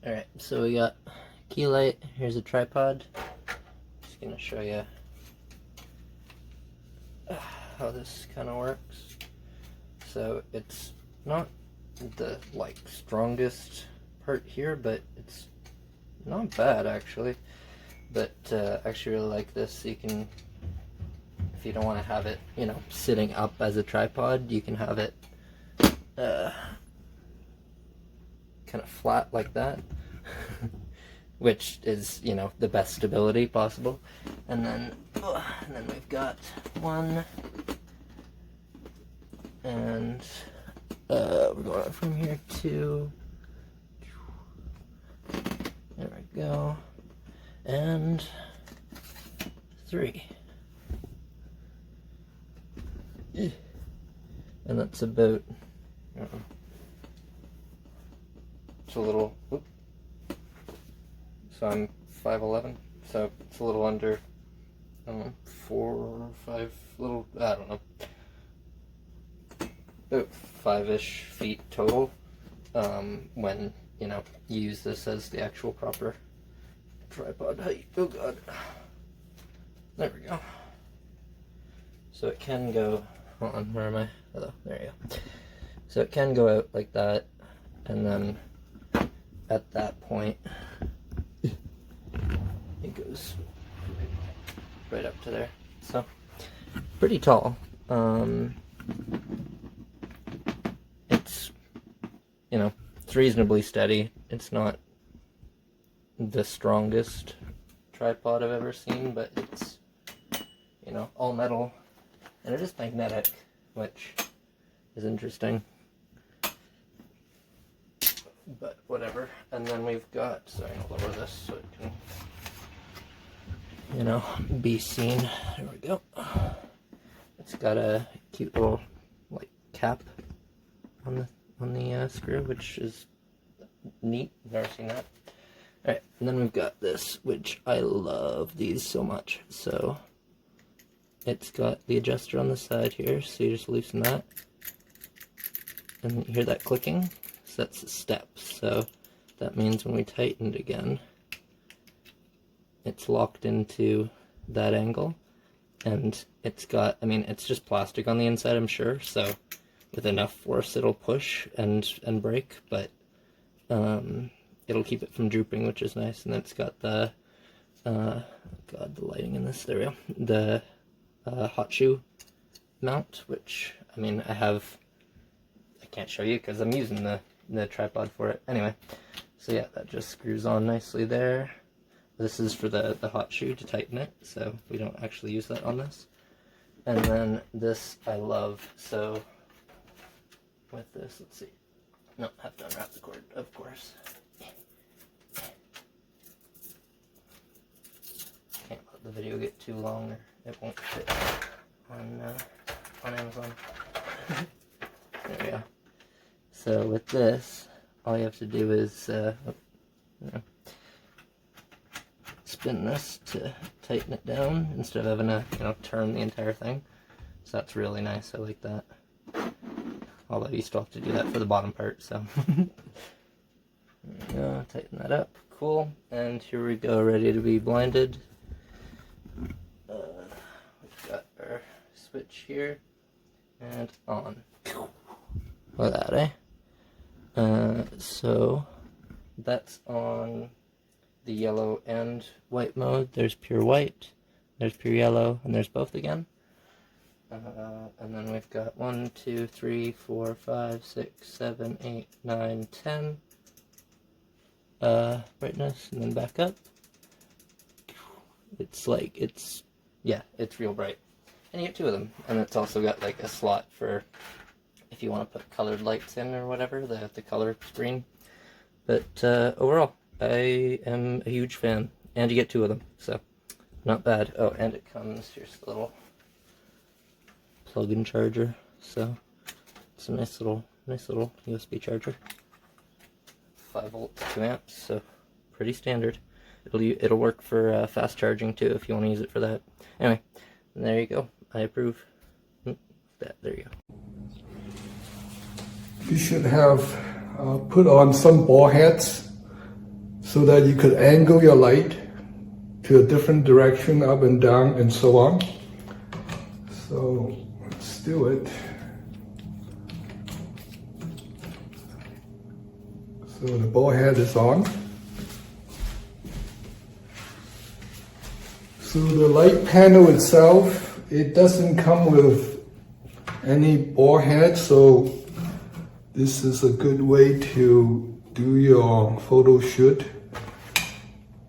Alright, so we got key light, here's a tripod. Just gonna show you how this kind of works. So it's not the strongest part here, but it's not bad actually. But I actually really like this. So you can, if you don't want to have it, sitting up as a tripod, you can have it kind of flat like that, which is, the best stability possible. And then we've got one, and we're going up from here to, there we go, and 3. And that's about, it's a little, so I'm 5'11", so it's a little under, 4 or 5, little, I don't know, about 5-ish feet total, when, you use this as the actual proper tripod height. Oh god. There we go. So it can go, hold on, where am I? Oh, there you go. So it can go out like that, and then at that point, it goes right up to there. So, pretty tall. It's, it's reasonably steady. It's not the strongest tripod I've ever seen, but it's, all metal, and it is magnetic, which is interesting, but whatever. And then we've got, sorry, I'll lower this so it can, be seen. There we go. It's got a cute little, cap on the screw, which is neat. Never seen that. Alright, and then we've got this, which I love these so much. So it's got the adjuster on the side here, so you just loosen that, and you hear that clicking. So that's the steps. So that means when we tighten it again, it's locked into that angle, and it's got, it's just plastic on the inside, I'm sure, so with enough force it'll push and break, but it'll keep it from drooping, which is nice. And then it's got the god, the lighting in this, there we go, the hot shoe mount, which I can't show you because I'm using the tripod for it anyway. So yeah, that just screws on nicely there. This is for the hot shoe to tighten it, so we don't actually use that on this. And then this I love, so with this, let's see, no, have to unwrap the cord, of course. Can't let the video get too long or it won't fit on Amazon. There we go. So with this, all you have to do is spin this to tighten it down instead of having to turn the entire thing. So that's really nice. I like that. Although you still have to do that for the bottom part. So there we go. Tighten that up. Cool. And here we go. Ready to be blinded. We've got our switch here and on. Look at that, eh? So that's on the yellow and white mode. There's pure white, there's pure yellow, and there's both again. And then we've got 1, 2, 3, 4, 5, 6, 7, 8, 9, 10 brightness, and then back up. It's it's real bright. And you get 2 of them, and it's also got a slot for if you want to put colored lights in or whatever, the color screen. But overall, I am a huge fan, and you get 2 of them, so not bad. Oh, and it comes, here's the little plug-in charger, so it's a nice little USB charger. 5 volts, 2 amps, so pretty standard. It'll work for fast charging too if you want to use it for that. Anyway, there you go. I approve. There you go. You should have put on some ball heads so that you could angle your light to a different direction, up and down and so on. So let's do it. So the ball head is on. So the light panel itself, it doesn't come with any ball head, so this is a good way to do your photo shoot.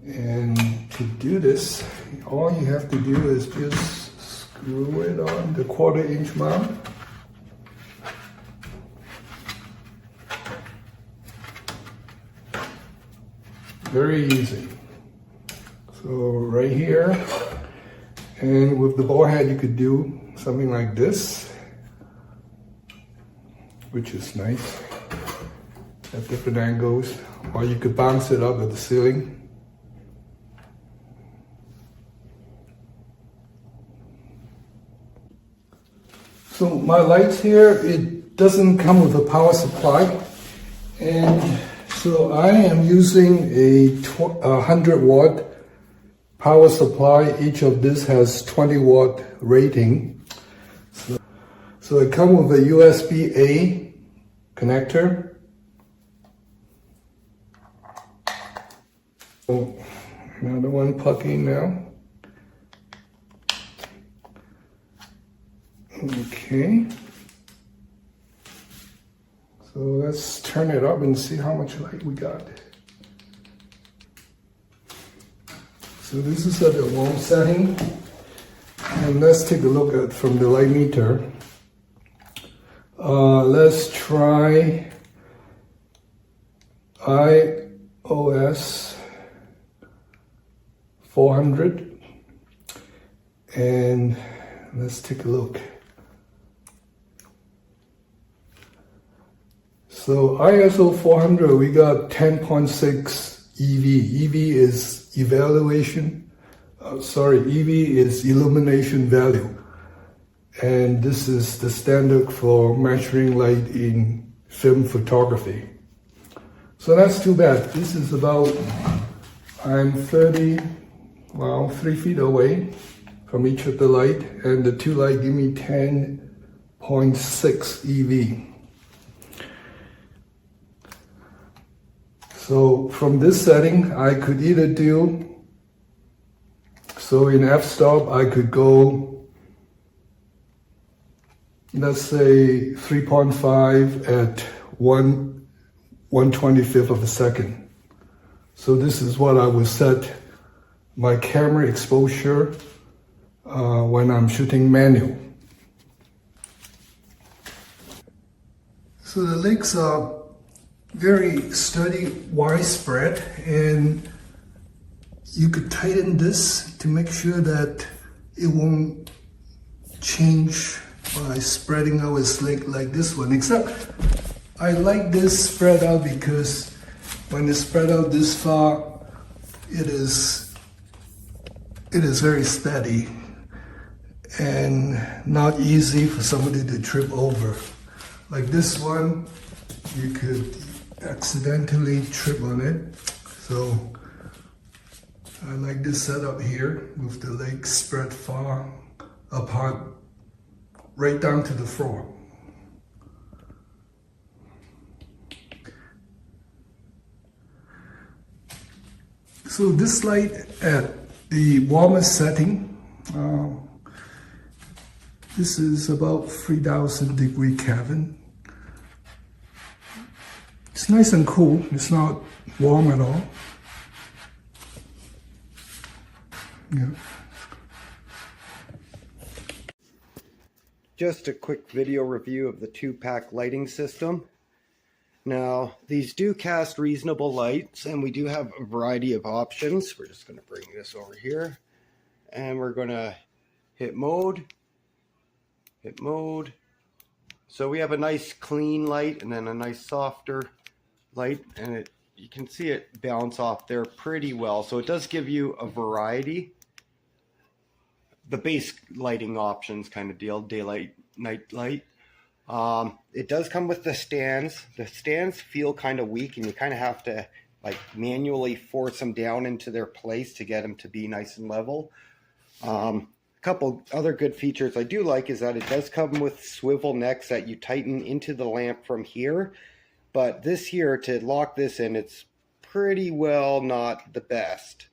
And to do this, all you have to do is just screw it on the 1/4 inch mount. Very easy. So right here, and with the ball head you could do something like this, which is nice at different angles, or you could bounce it up at the ceiling. So my lights here, it doesn't come with a power supply, and so I am using a 100 watt power supply. Each of this has 20 watt rating. So it comes with a USB-A connector. So another one plugging now. Okay. So let's turn it up and see how much light we got. So this is at the warm setting. And let's take a look at from the light meter. Let's try iOS 400. And let's take a look. So ISO 400, we got 10.6 EV. EV is EV is illumination value. And this is the standard for measuring light in film photography. So that's too bad. This is about, I'm 3 feet away from each of the light, and the two light give me 10.6 EV. So from this setting, I could either do, so in f-stop, I could go, let's say 3.5 at 1/125th of a second. So this is what I would set my camera exposure when I'm shooting manual. So the legs are very sturdy, widespread, and you could tighten this to make sure that it won't change by spreading out its leg like this one. Except I like this spread out because when it's spread out this far, it is very steady and not easy for somebody to trip over. Like this one, you could accidentally trip on it. So I like this setup here with the legs spread far apart, right down to the floor. So this light at the warmest setting, this is about 3,000 degree Kelvin. It's nice and cool, it's not warm at all. Yeah. Just a quick video review of the 2-pack lighting system. Now, these do cast reasonable lights, and we do have a variety of options. We're just going to bring this over here, and we're going to hit mode. So we have a nice clean light and then a nice softer light, and you can see it bounce off there pretty well. So it does give you a variety. The base lighting options kind of deal, daylight, night light. It does come with the stands. The stands feel kind of weak, and you kind of have to like manually force them down into their place to get them to be nice and level. A couple other good features I do like is that it does come with swivel necks that you tighten into the lamp from here. But this here, to lock this in, it's pretty well not the best.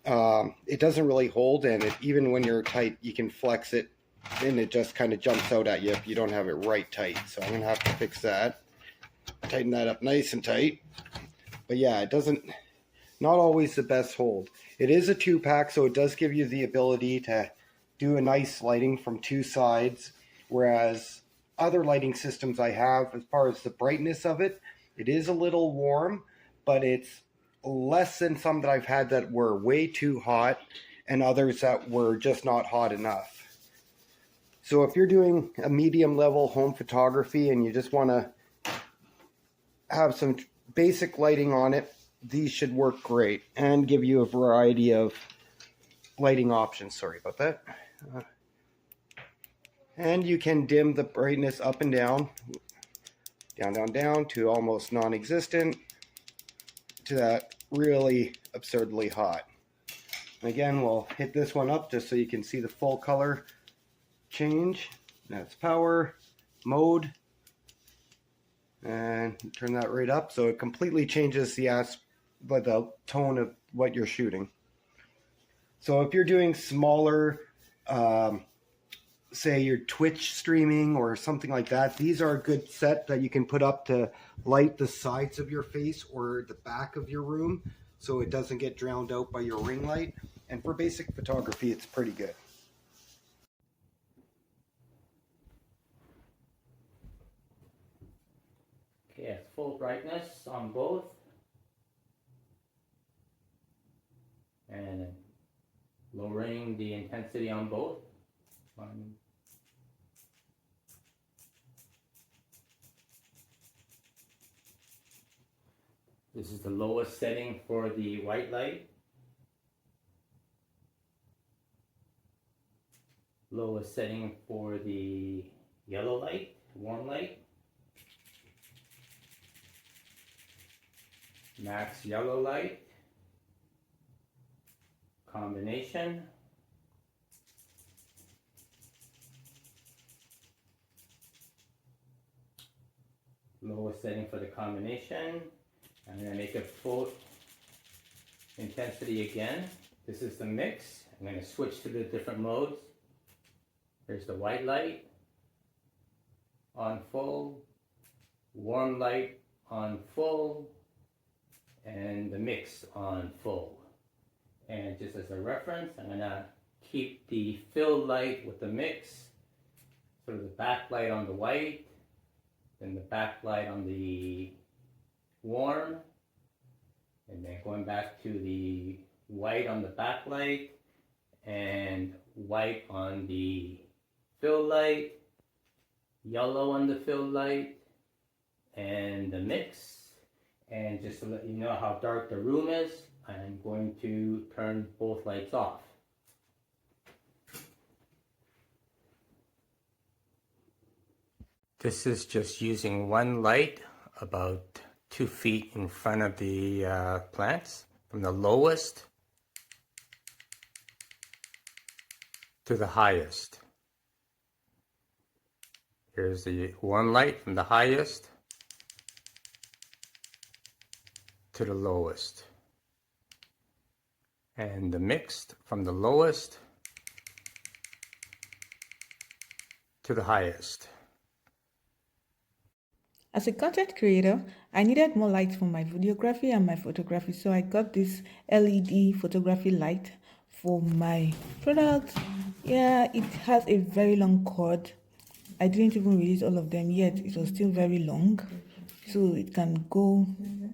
It doesn't really hold, and even when you're tight, you can flex it, and it just kind of jumps out at you if you don't have it right tight. So I'm going to have to fix that. Tighten that up nice and tight. But yeah, it doesn't, not always the best hold. It is a 2-pack, so it does give you the ability to do a nice lighting from 2 sides, whereas other lighting systems I have, as far as the brightness of it, it is a little warm, but it's less than some that I've had that were way too hot and others that were just not hot enough. So if you're doing a medium level home photography and you just want to have some basic lighting on it, these should work great and give you a variety of lighting options. Sorry about that. And you can dim the brightness up and down, down to almost non-existent, to that really absurdly hot. And again, we'll hit this one up just so you can see the full color change. That's power, mode, and turn that right up, so it completely changes the tone of what you're shooting. So if you're doing smaller, say you're Twitch streaming or something like that, these are a good set that you can put up to light the sides of your face or the back of your room so it doesn't get drowned out by your ring light. And for basic photography, it's pretty good. Okay, it's full brightness on both. And lowering the intensity on both. This is the lowest setting for the white light. Lowest setting for the yellow light, warm light. Max yellow light. Combination. Lowest setting for the combination. I'm going to make it full intensity again. This is the mix. I'm going to switch to the different modes. There's the white light on full, warm light on full, and the mix on full. And just as a reference, I'm going to keep the fill light with the mix, sort of the backlight on the white, then the backlight on the warm, and then going back to the white on the backlight and white on the fill light, yellow on the fill light, and the mix. And just to let you know how dark the room is, I'm going to turn both lights off. This is just using one light about 2 feet in front of the plants, from the lowest to the highest. Here's the warm light from the highest to the lowest, and the mixed from the lowest to the highest. As a content creator, I needed more light for my videography and my photography, so I got this LED photography light for my product. Yeah, it has a very long cord. I didn't even release all of them yet. It was still very long, so it can go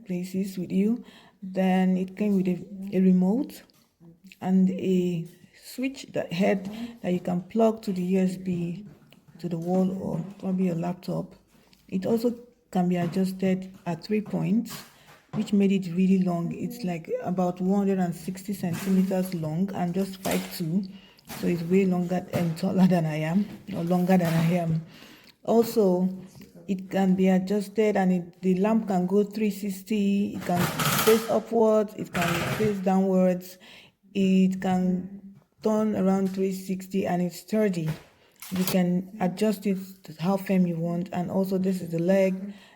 places with you. Then it came with a remote and a switch head that you can plug to the USB to the wall or probably your laptop. It also can be adjusted at 3 points, which made it really long. It's like about 160 centimeters long. I'm just 5'2", so it's way longer and taller than I am, or longer than I am. Also, it can be adjusted, and the lamp can go 360. It can face upwards, it can face downwards, it can turn around 360, and it's sturdy. You can adjust it to how firm you want. And also, this is the leg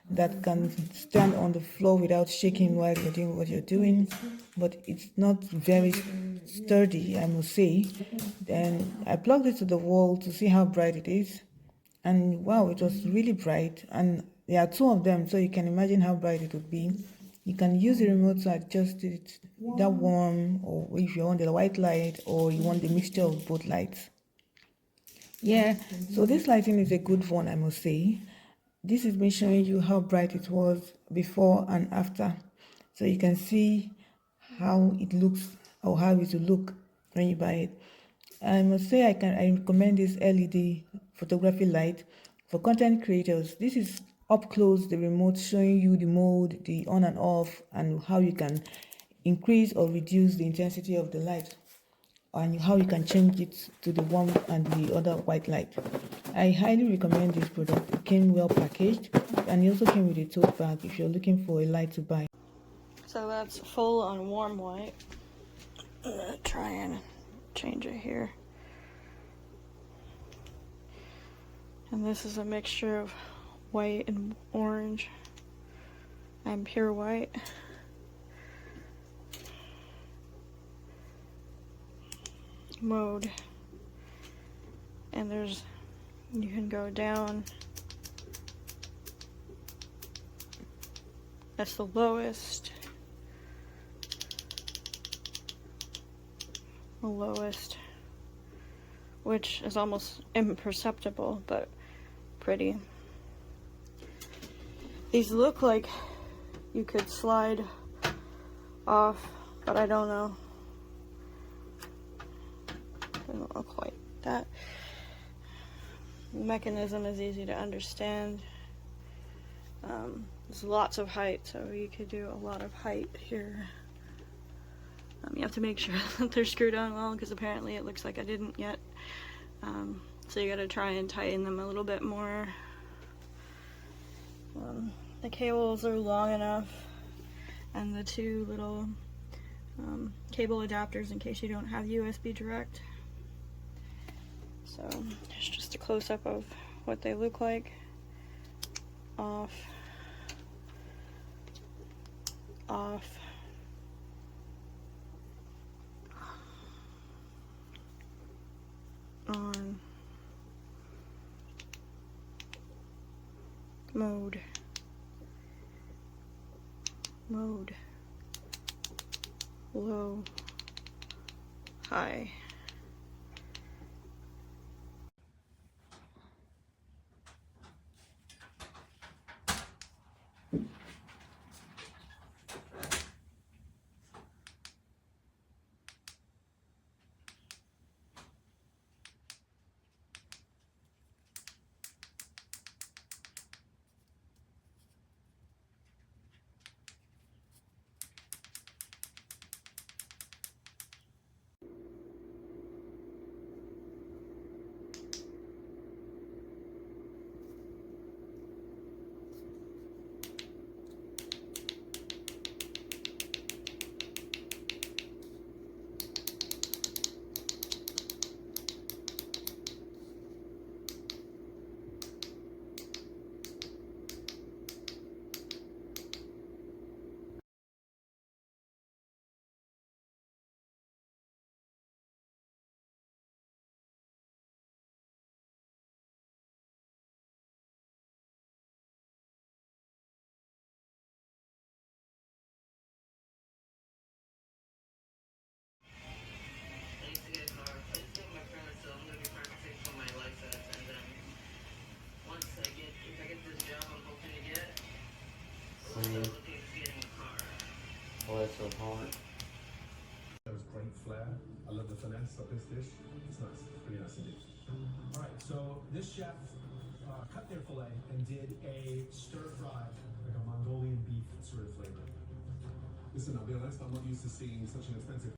that can stand on the floor without shaking while you're doing what you're doing, but it's not very sturdy, I must say. Then I plugged it to the wall to see how bright it is, and wow, it was really bright. And there are two of them, so you can imagine how bright it would be. You can use the remote to adjust it that warm, or if you want the white light, or you want the mixture of both lights. Yeah, so this lighting is a good one, I must say. This is me showing you how bright it was before and after, so you can see how it looks, or how it will look when you buy it. I must say I recommend this LED photography light for content creators. This is up close, the remote showing you the mode, the on and off, and how you can increase or reduce the intensity of the light, and how you can change it to the warm and the other white light. I highly recommend this product. It came well packaged, and it also came with a tote bag if you're looking for a light to buy. So that's full on warm white. I'm gonna try and change it here. And this is a mixture of white and orange. I'm pure white. Mode. And you can go down. That's the lowest. The lowest, which is almost imperceptible, but pretty. These look like you could slide off, but I don't know. They don't look like that. The mechanism is easy to understand. There's lots of height, so you could do a lot of height here. You have to make sure that they're screwed on well, because apparently it looks like I didn't yet. So you gotta try and tighten them a little bit more. The cables are long enough, and the two little cable adapters in case you don't have USB direct. So here's just a close-up of what they look like. Off. Off. On. Mode. Mode. Low. High. Why it's so hot? There's great flair. I love the finesse of this dish. It's nice, pretty nice indeed. All right, so this chef cut their fillet and did a stir fry, like a Mongolian beef sort of flavor. Listen, I'll be honest, I'm not used to seeing such an expensive